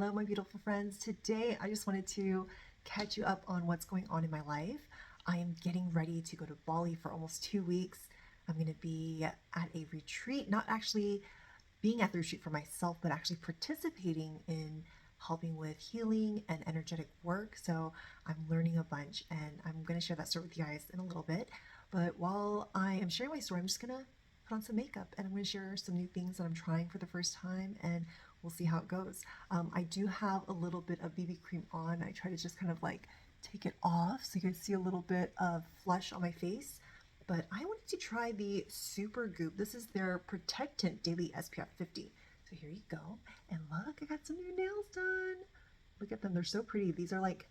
Hello, my beautiful friends. Today, I just wanted to catch you up on what's going on in my life. I am getting ready to go to Bali for almost 2 weeks. I'm going to be at a retreat, not actually being at the retreat for myself, but actually participating in helping with healing and energetic work. So I'm learning a bunch, and I'm going to share that story with you guys in a little bit. But while I am sharing my story, I'm just going to put on some makeup, and I'm going to share some new things that I'm trying for the first time, and we'll see how it goes. I do have a little bit of BB cream on. I try to just kind of like take it off so you can see a little bit of flush on my face. But I wanted to try the Super Goop. This is their Protectant Daily SPF 50. So here you go. And look, I got some new nails done. Look at them, they're so pretty. These are like,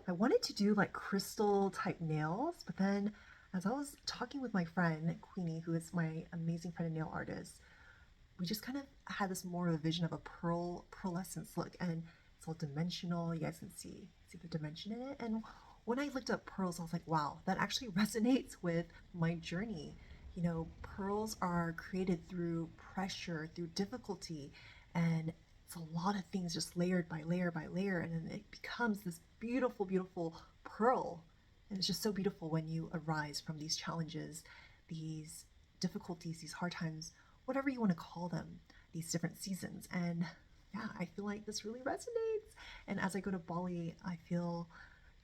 I wanted to do like crystal type nails, but then as I was talking with my friend, Queenie, who is my amazing friend and nail artist, we just kind of had this more of a vision of a pearlescence look, and it's all dimensional. You guys can see the dimension in it. And when I looked up pearls, I was like, wow, that actually resonates with my journey. You know, pearls are created through pressure, through difficulty, and it's a lot of things just layered by layer by layer, and then it becomes this beautiful, beautiful pearl. And it's just so beautiful when you arise from these challenges, these difficulties, these hard times, whatever you want to call them, these different seasons. And yeah, I feel like this really resonates. And as I go to Bali, I feel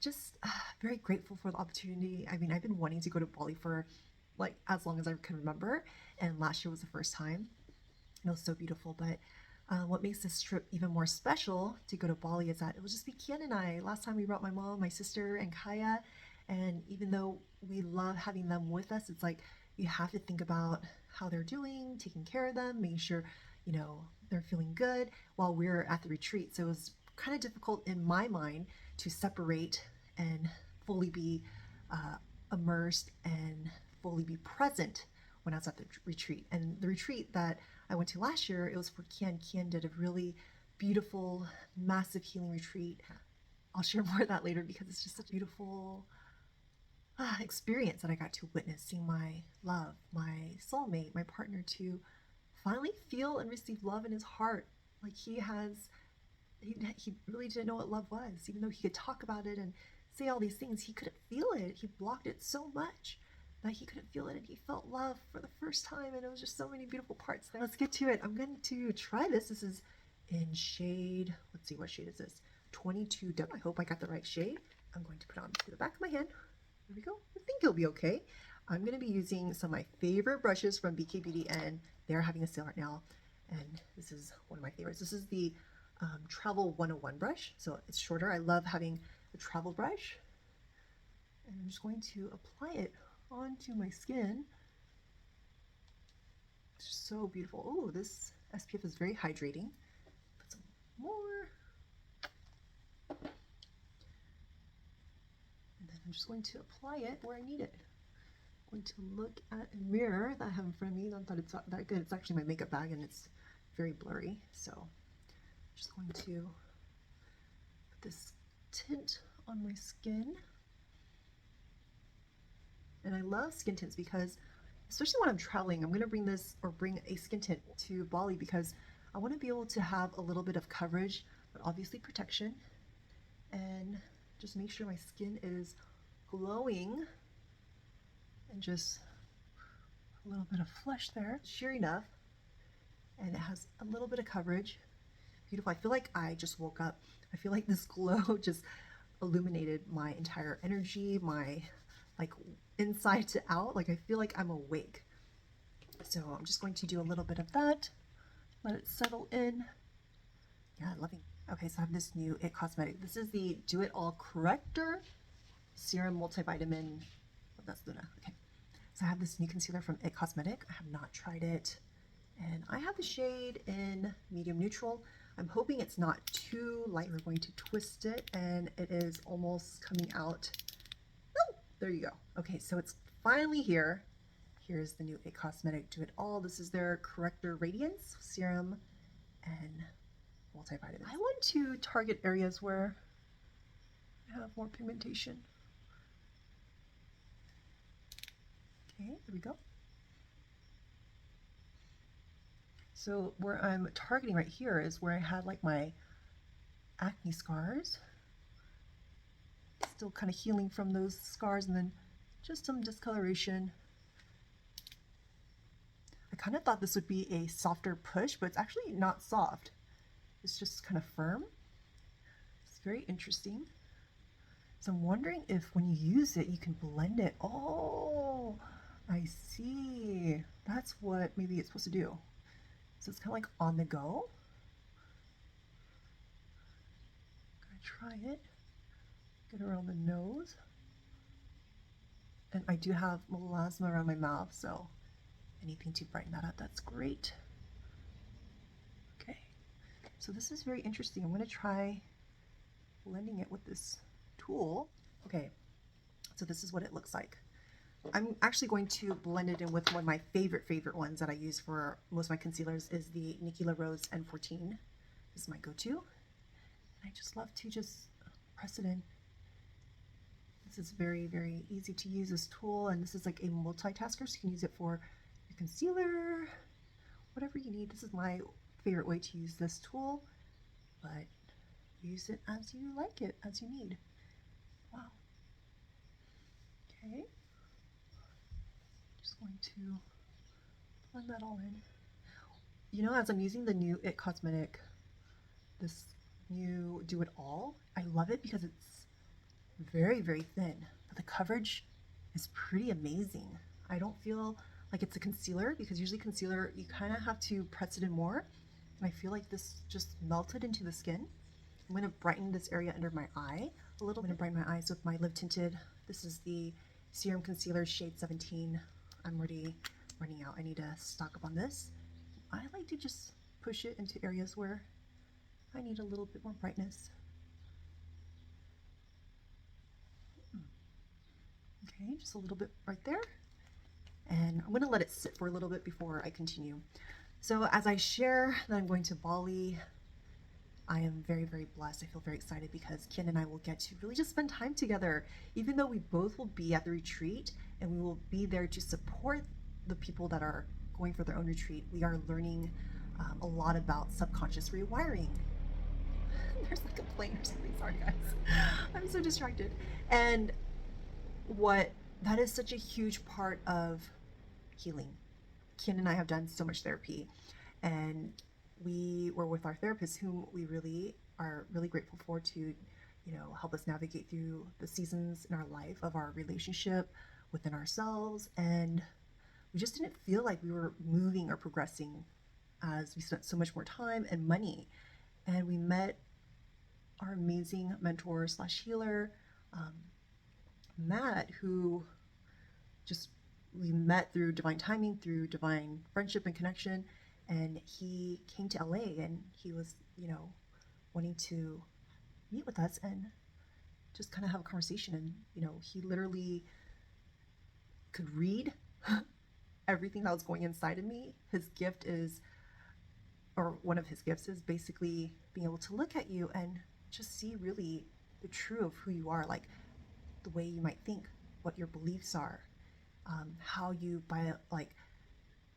just very grateful for the opportunity. I mean, I've been wanting to go to Bali for like as long as I can remember, and last year was the first time. It was so beautiful. But what makes this trip even more special to go to Bali is that it will just be Kian and I. Last time we brought my mom, my sister, and Kaya, and even though we love having them with us, it's like you have to think about how they're doing, taking care of them, making sure, you know, they're feeling good while we're at the retreat. So it was kind of difficult in my mind to separate and fully be immersed and fully be present when I was at the retreat. And the retreat that I went to last year, it was for Kian. Kian did a really beautiful, massive healing retreat. I'll share more of that later because it's just such a beautiful experience that I got to witness, seeing my love, my soulmate, my partner to finally feel and receive love in his heart. Like he really didn't know what love was. Even though he could talk about it and say all these things, he couldn't feel it. He blocked it so much that he couldn't feel it, and he felt love for the first time, and it was just so many beautiful parts there. Let's get to it. I'm going to try this. This is in shade, let's see, what shade is this? 22W. I hope I got the right shade. I'm going to put it on to the back of my hand. There we go. I think it'll be okay. I'm going to be using some of my favorite brushes from BK Beauty, and they're having a sale right now. And this is one of my favorites. This is the Travel 101 brush. So it's shorter. I love having a travel brush. And I'm just going to apply it onto my skin. It's so beautiful. Oh, this SPF is very hydrating. Put some more. And then I'm just going to apply it where I need it. I'm going to look at a mirror that I have in front of me. Not that it's that good. It's actually my makeup bag, and it's very blurry. So I'm just going to put this tint on my skin. And I love skin tints because, especially when I'm traveling, I'm going to bring a skin tint to Bali because I want to be able to have a little bit of coverage, but obviously protection, and just make sure my skin is glowing and just a little bit of flush there, sheer enough, and it has a little bit of coverage. Beautiful. I feel like I just woke up. I feel like this glow just illuminated my entire energy, my like inside to out. Like I feel like I'm awake. So I'm just going to do a little bit of that, let it settle in. Yeah, loving. Okay, so I have this new IT Cosmetic. This is the Do It All Corrector Serum Multivitamin. Oh, that's Luna. Okay. So I have this new concealer from IT Cosmetic. I have not tried it. And I have the shade in medium neutral. I'm hoping it's not too light. We're going to twist it, and it is almost coming out. Oh, there you go. Okay, so it's finally here. Here's the new IT Cosmetic Do It All. This is their Corrector Radiance Serum and Multivitamin. I want to target areas where I have more pigmentation. Okay, there we go. So where I'm targeting right here is where I had like my acne scars. Still kind of healing from those scars, and then just some discoloration. I kind of thought this would be a softer push, but it's actually not soft. It's just kind of firm. It's very interesting. So I'm wondering if when you use it, you can blend it. Oh, I see. That's what maybe it's supposed to do. So it's kind of like on the go. Gonna try it. Get around the nose. And I do have melasma around my mouth, so anything to brighten that up, that's great. Okay, so this is very interesting. I'm going to try blending it with this tool. Okay, so this is what it looks like. I'm actually going to blend it in with one of my favorite ones that I use for most of my concealers is the Nikki La Rose N14. This is my go-to. And I just love to just press it in. This is very easy to use, this tool, and this is like a multitasker, so you can use it for your concealer, whatever you need. This is my favorite way to use this tool, but use it as you like it, as you need. Wow. Okay. Just going to blend that all in. You know, as I'm using the new It Cosmetic, this new Do It All, I love it because it's very thin, but the coverage is pretty amazing. I don't feel like it's a concealer, because usually concealer, you kind of have to press it in more. And I feel like this just melted into the skin. I'm going to brighten this area under my eye a little. I'm going to brighten my eyes with my lip tinted. This is the Serum Concealer Shade 17. I'm already running out. I need to stock up on this. I like to just push it into areas where I need a little bit more brightness. Okay, just a little bit right there. And I'm going to let it sit for a little bit before I continue. So as I share that I'm going to Bali, I am very blessed. I feel very excited because Ken and I will get to really just spend time together, even though we both will be at the retreat and we will be there to support the people that are going for their own retreat. We are learning a lot about subconscious rewiring. There's like a plane or something. Sorry guys, I'm so distracted. And that is such a huge part of healing. Ken and I have done so much therapy, and we were with our therapist, whom we really are really grateful for, to, you know, help us navigate through the seasons in our life of our relationship within ourselves. And we just didn't feel like we were moving or progressing as we spent so much more time and money. And we met our amazing mentor slash healer, Matt, who just, we met through divine timing, through divine friendship and connection. And he came to LA and he was, you know, wanting to meet with us and just kind of have a conversation. And, you know, he literally could read everything that was going inside of me. His gift is, or one of his gifts is basically being able to look at you and just see really the true of who you are, like the way you might think, what your beliefs are, how you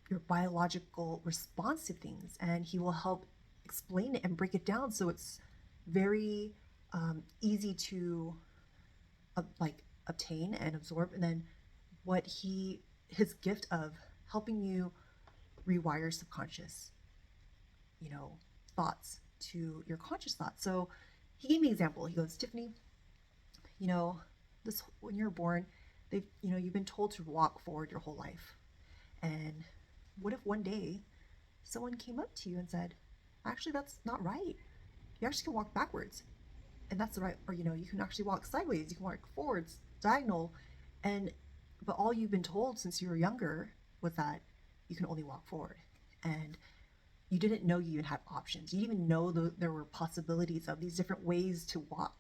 your biological response to things. And he will help explain it and break it down so it's very easy to obtain and absorb. And then his gift of helping you rewire subconscious, you know, thoughts to your conscious thoughts. So he gave me an example. He goes, Tiffany, you know, when you're born, you've been told to walk forward your whole life. And what if one day someone came up to you and said, actually, that's not right. You actually can walk backwards. And that's the right, or, you know, you can actually walk sideways. You can walk forwards, diagonal. But all you've been told since you were younger was that you can only walk forward. And you didn't know you even had options. You didn't even know there were possibilities of these different ways to walk.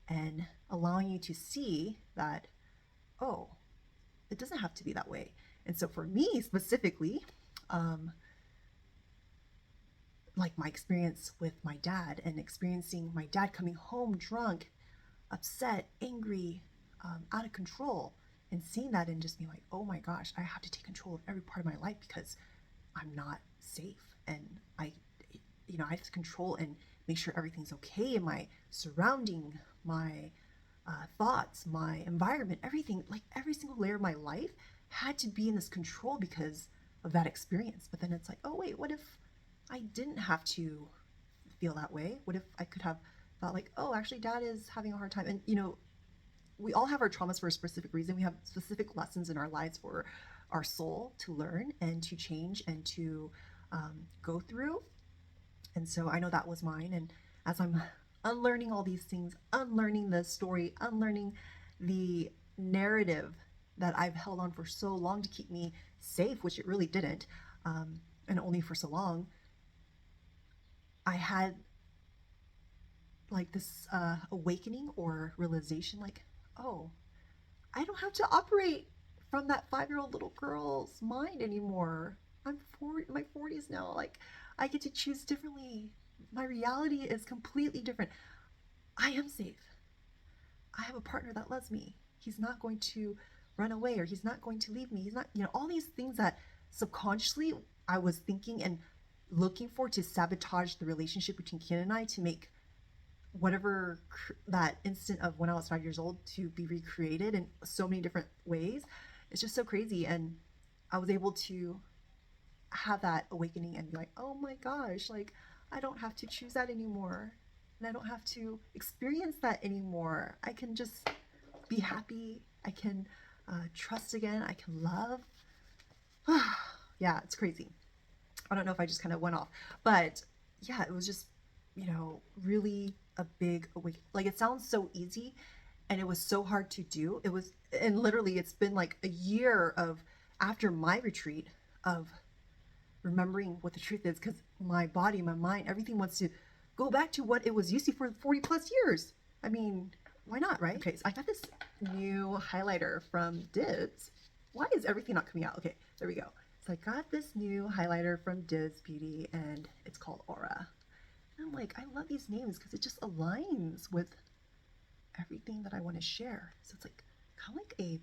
And allowing you to see that, oh, it doesn't have to be that way. And so for me specifically, like my experience with my dad and experiencing my dad coming home drunk, upset, angry, out of control, and seeing that and just being like, oh my gosh, I have to take control of every part of my life because I'm not safe. And I have to control and make sure everything's okay in my surrounding, my thoughts, my environment, everything, like every single layer of my life had to be in this control because of that experience. But then it's like, oh wait, what if I didn't have to feel that way? What if I could have thought like, oh, actually dad is having a hard time? And we all have our traumas for a specific reason. We have specific lessons in our lives for our soul to learn and to change and to go through. And so I know that was mine. And as I'm unlearning all these things, unlearning the story, unlearning the narrative that I've held on for so long to keep me safe, which it really didn't, and only for so long, I had like this awakening or realization like, oh, I don't have to operate from that 5-year-old little girl's mind anymore. I'm in my 40s now. Like, I get to choose differently. My reality is completely different. I am safe. I have a partner that loves me. He's not going to run away, or he's not going to leave me. He's not, all these things that subconsciously I was thinking and looking for to sabotage the relationship between Kian and I, to make whatever that instant of when I was 5 years old to be recreated in so many different ways. It's just so crazy. And I was able to have that awakening and be like, oh my gosh, like I don't have to choose that anymore. And I don't have to experience that anymore. I can just be happy. I can trust again. I can love. Yeah, it's crazy. I don't know if I just kind of went off, but yeah, it was just, really a big awakening. Like, it sounds so easy and it was so hard to do. It was, and literally it's been like a year of, after my retreat, of remembering what the truth is, because my body, my mind, everything wants to go back to what it was used to for 40 plus years. I mean, why not, right? Okay, so I got this new highlighter from Dibs. Why is everything not coming out? Okay, there we go. So I got this new highlighter from Dibs Beauty, and it's called Aura. And I'm like, I love these names because it just aligns with everything that I want to share. So it's like kind of like a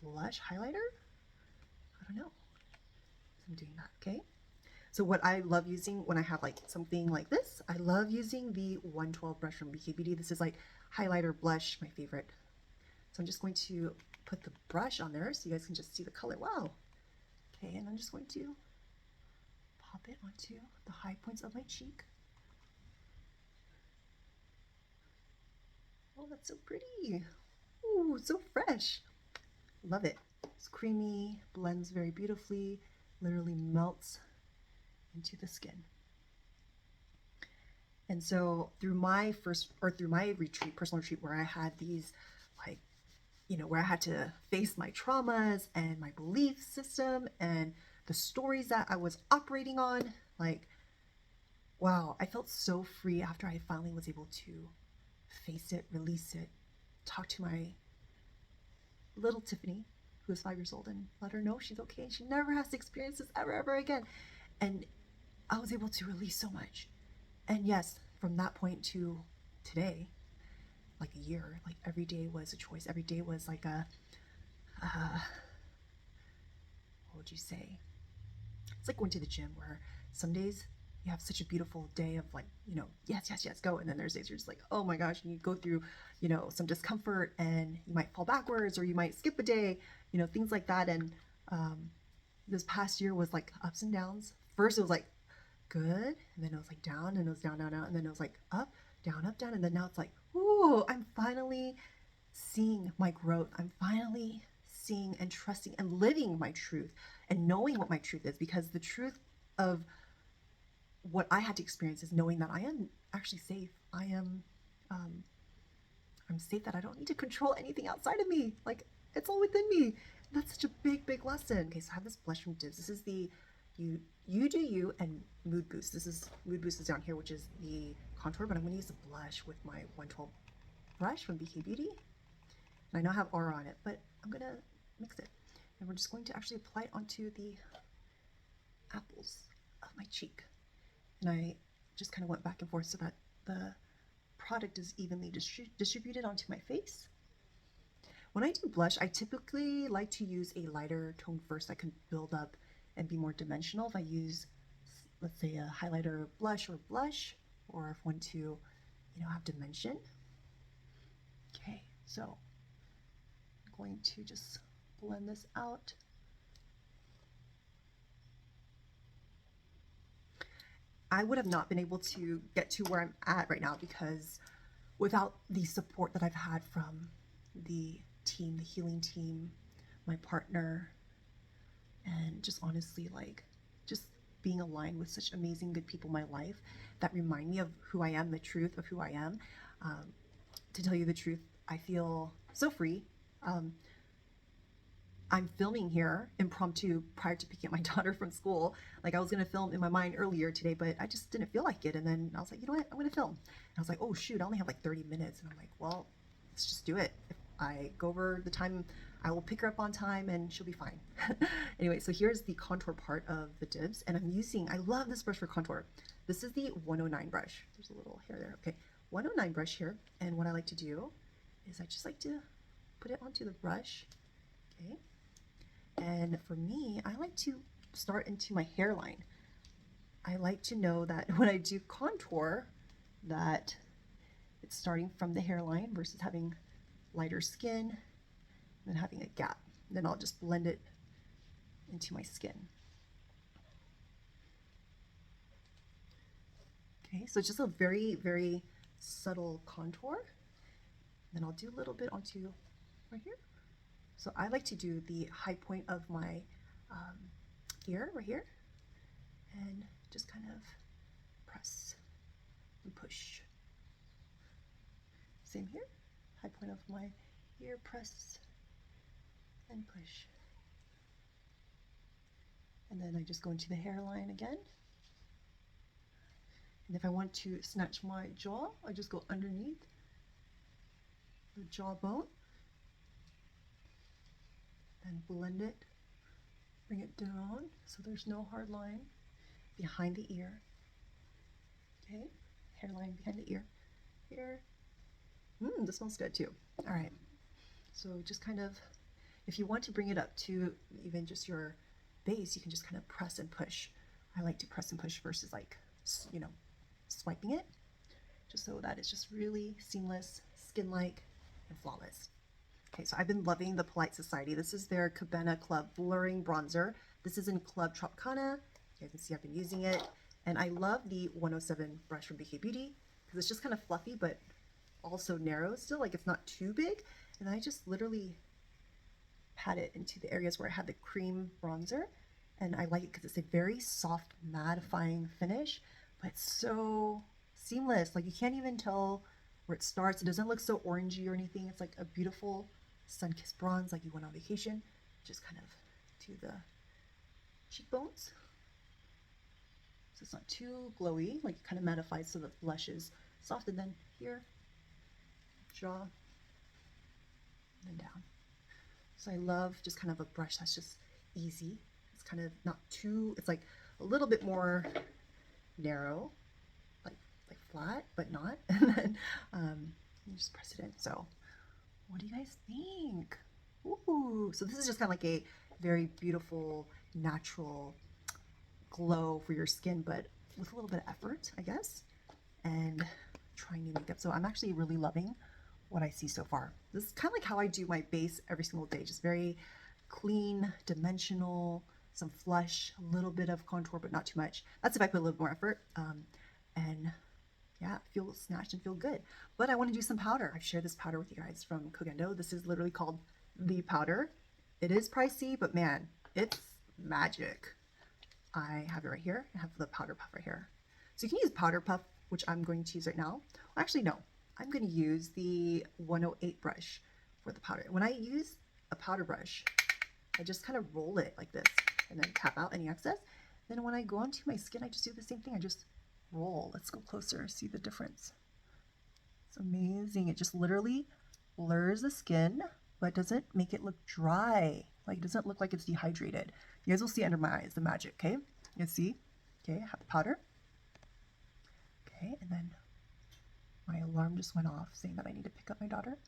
blush highlighter. I don't know. So I'm doing that, okay? So what I love using when I have like something like this, I love using the 112 brush from BK Beauty. This is like highlighter blush, my favorite. So I'm just going to put the brush on there so you guys can just see the color. Wow. Okay, and I'm just going to pop it onto the high points of my cheek. Oh, that's so pretty. Ooh, so fresh. Love it. It's creamy, blends very beautifully, literally melts into the skin. And so through my retreat, personal retreat, where I had these like, where I had to face my traumas and my belief system and the stories that I was operating on, like, wow, I felt so free after I finally was able to face it, release it, talk to my little Tiffany, who is 5 years old, and let her know she's okay. She never has to experience this ever again. And I was able to release so much. And yes, from that point to today, like a year, like every day was a choice. Every day was like what would you say? It's like going to the gym, where some days you have such a beautiful day of like, yes, go. And then there's days you're just like, oh my gosh, and you go through, some discomfort, and you might fall backwards, or you might skip a day, things like that. And this past year was like ups and downs. First it was like good, and then it was like down, and it was down, and then it was like up, down, and then now it's like, ooh, I'm finally seeing my growth. I'm finally seeing and trusting and living my truth and knowing what my truth is, because the truth of what I had to experience is knowing that I am actually safe. I'm safe, that I don't need to control anything outside of me. Like, it's all within me. That's such a big lesson. Okay, so I have this blush from Dibs. This is the You Do You and Mood Boost. Mood Boost is down here, which is the contour, but I'm going to use the blush with my 112 brush from BK Beauty. And I know I have Aura on it, but I'm going to mix it. And we're just going to actually apply it onto the apples of my cheek. And I just kind of went back and forth so that the product is evenly distributed onto my face. When I do blush, I typically like to use a lighter tone first. I can build up and be more dimensional. If I use, let's say, a highlighter blush or blush, or if I want to, have dimension. Okay, so I'm going to just blend this out. I would have not been able to get to where I'm at right now because without the support that I've had from the team, the healing team, my partner, and just honestly, like, just being aligned with such amazing, good people in my life that remind me of who I am, the truth of who I am. To tell you the truth, I feel so free. I'm filming here impromptu prior to picking up my daughter from school. Like, I was going to film in my mind earlier today, but I just didn't feel like it. And then I was like, you know what? I'm going to film. And I was like, oh, shoot, I only have like 30 minutes. And I'm like, well, let's just do it. If I go over the time, I will pick her up on time and she'll be fine. Anyway, so here's the contour part of the dibs. And I love this brush for contour. This is the 109 brush. There's a little hair there. Okay, 109 brush here. And what I like to do is I just like to put it onto the brush. Okay. And for me, I like to start into my hairline. I like to know that when I do contour, that it's starting from the hairline versus having lighter skin and then having a gap. Then I'll just blend it into my skin. Okay, so just a very, very subtle contour. Then I'll do a little bit onto right here. So I like to do the high point of my ear right here and just kind of press and push. Same here, high point of my ear, press and push. And then I just go into the hairline again. And if I want to snatch my jaw, I just go underneath the jawbone. And blend it, bring it down so there's no hard line behind the ear. Okay, hairline behind the ear. Here. This smells good too. All right, so just kind of, if you want to bring it up to even just your base, you can just kind of press and push. I like to press and push versus like, swiping it, just so that it's just really seamless, skin-like, and flawless. Okay, so I've been loving the Polite Society. This is their Cabana Club Blurring Bronzer. This is in Club Tropicana. You can see I've been using it. And I love the 107 brush from BK Beauty because it's just kind of fluffy, but also narrow still. Like, it's not too big. And I just literally pat it into the areas where I had the cream bronzer. And I like it because it's a very soft, mattifying finish, but it's so seamless. Like, you can't even tell where it starts. It doesn't look so orangey or anything. It's like a beautiful sun-kissed bronze, like you went on vacation. Just kind of to the cheekbones. So it's not too glowy, like it kind of mattifies so the blush is soft. And then here, jaw, and then down. So I love just kind of a brush that's just easy. It's kind of not too, it's like a little bit more narrow, like flat, but not. And then you just press it in. So what do you guys think? Ooh, so this is just kind of like a very beautiful, natural glow for your skin, but with a little bit of effort, I guess, and trying new makeup. So I'm actually really loving what I see so far. This is kind of like how I do my base every single day, just very clean, dimensional, some flush, a little bit of contour, but not too much. That's if I put a little more effort. And yeah, feel snatched and feel good. But I want to do some powder. I've shared this powder with you guys from Kogendo. This is literally called the powder. It is pricey, but man, it's magic. I have it right here. I have the powder puff right here. So you can use powder puff, which I'm going to use right now. Well, actually, no. I'm going to use the 108 brush for the powder. When I use a powder brush, I just kind of roll it like this and then tap out any excess. Then when I go onto my skin, I just do the same thing. I just roll. Let's go closer, see the difference. It's amazing. It just literally blurs the skin, but doesn't make it look dry. Like, it doesn't look like it's dehydrated. You guys will see under my eyes the magic, okay? You can see, okay, I have the powder. Okay, and then my alarm just went off saying that I need to pick up my daughter.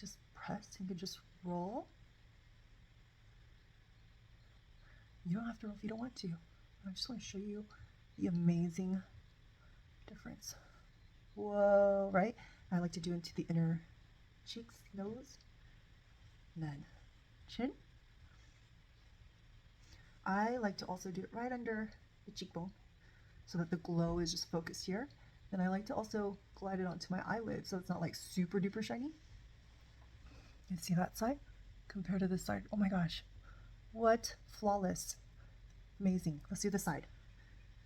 Just press and you can just roll. You don't have to roll if you don't want to. I just want to show you the amazing difference. whoa, right? I like to do into the inner cheeks, nose, and then chin. I like to also do it right under the cheekbone so that the glow is just focused here. Then I like to also glide it onto my eyelid so it's not like super duper shiny. You see that side compared to this side? Oh my gosh, what flawless. Amazing. Let's do the side.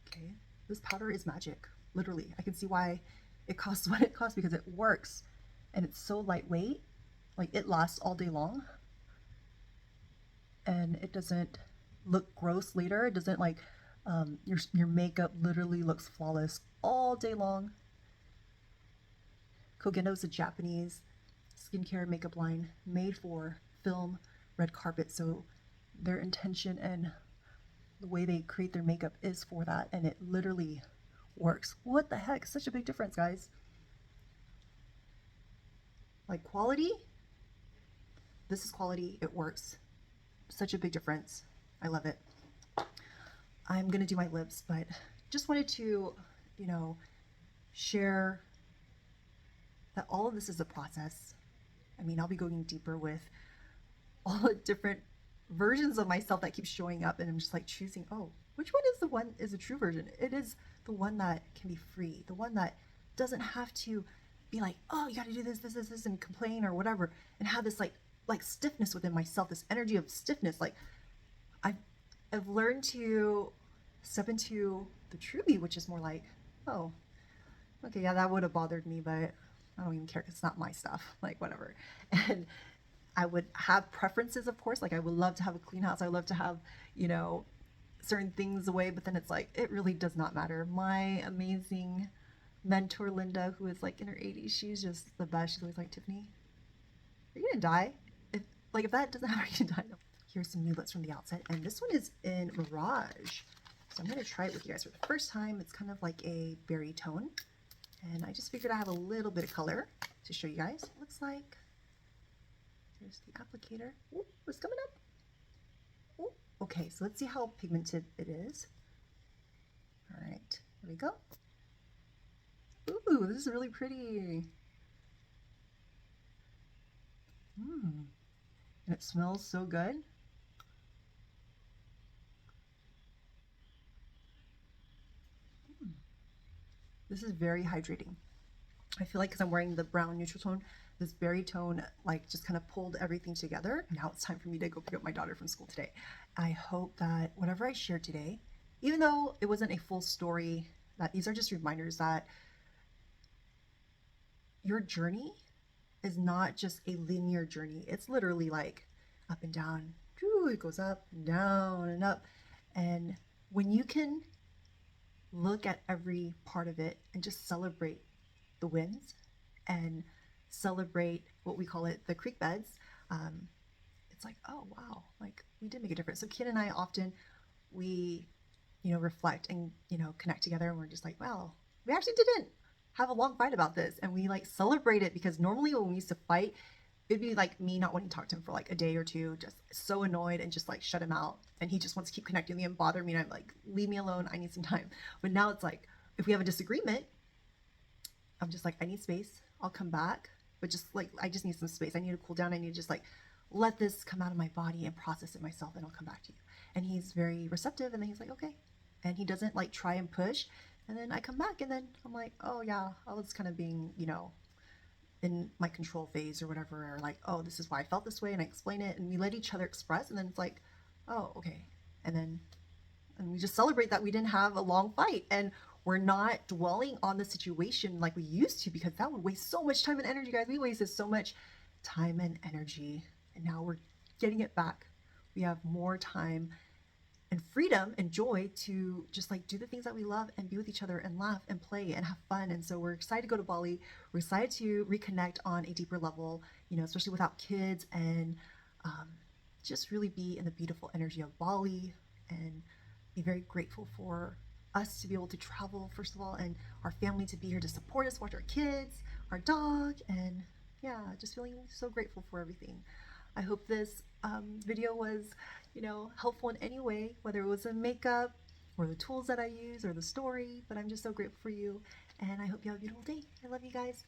Okay, this powder is magic, literally. I can see why it costs what it costs, because it works and it's so lightweight. Like, it lasts all day long and it doesn't look gross later. It doesn't like your makeup literally looks flawless all day long. Kogendo is a Japanese skincare makeup line made for film, red carpet, so their intention and the way they create their makeup is for that, and it literally works. What the heck? Such a big difference, guys. Like, quality, this is quality. It works. Such a big difference. I love it. I'm gonna do my lips, but just wanted to, share that all of this is a process. I mean, I'll be going deeper with all the different versions of myself that keep showing up, and I'm just like choosing, oh, which one is the one is a true version? It is the one that can be free, the one that doesn't have to be like, oh, you got to do this, and complain or whatever, and have this like stiffness within myself, this energy of stiffness. Like, I've learned to step into the true me, which is more like, oh, okay, yeah, that would have bothered me, but I don't even care. It's not my stuff. Like, whatever. And I would have preferences, of course. Like, I would love to have a clean house. I would love to have, certain things away. But then it's like, it really does not matter. My amazing mentor, Linda, who is like in her 80s, she's just the best. She's always like, Tiffany, are you gonna die? If that doesn't happen, you die. No. Here's some new lips from the outset. And this one is in Mirage. So I'm gonna try it with you guys for the first time. It's kind of like a berry tone. And I just figured I have a little bit of color to show you guys. It looks like, here's the applicator. Ooh, what's coming up? Ooh, okay, so let's see how pigmented it is. All right, here we go. Ooh, this is really pretty. And it smells so good. This is very hydrating. I feel like because I'm wearing the brown neutral tone, this berry tone like just kind of pulled everything together. Now it's time for me to go pick up my daughter from school today. I hope that whatever I shared today, even though it wasn't a full story, that these are just reminders that your journey is not just a linear journey. It's literally like up and down. It goes up and down and up. And when you can look at every part of it and just celebrate the wins and celebrate what we call it the creek beds, it's like, oh wow, like we did make a difference. So Kid and I often, we reflect and connect together, and we're just like, well, we actually didn't have a long fight about this, and we like celebrate it, because normally when we used to fight, it'd be like me not wanting to talk to him for like a day or two, just so annoyed, and just like shut him out, and he just wants to keep connecting me and bother me, and I'm like, leave me alone, I need some time. But now it's like, if we have a disagreement, I'm just like, I need space, I'll come back, but just like, I just need some space, I need to cool down, I need to just like let this come out of my body and process it myself, and I'll come back to you. And he's very receptive, and then he's like, okay, and he doesn't like try and push. And then I come back, and then I'm like, oh yeah, I was kind of being in my control phase or whatever, or like, oh, this is why I felt this way, and I explain it, and we let each other express, and then it's like, oh, okay. And we just celebrate that we didn't have a long fight, and we're not dwelling on the situation like we used to, because that would waste so much time and energy, guys. We wasted so much time and energy, and now we're getting it back. We have more time and freedom and joy to just like do the things that we love and be with each other and laugh and play and have fun. And so we're excited to go to Bali. We're excited to reconnect on a deeper level, especially without kids, and just really be in the beautiful energy of Bali, and be very grateful for us to be able to travel, first of all, and our family to be here to support us, watch our kids, our dog, and yeah, just feeling so grateful for everything. I hope this video was, helpful in any way, whether it was in makeup or the tools that I use or the story, but I'm just so grateful for you. and I hope you have a beautiful day. I love you guys.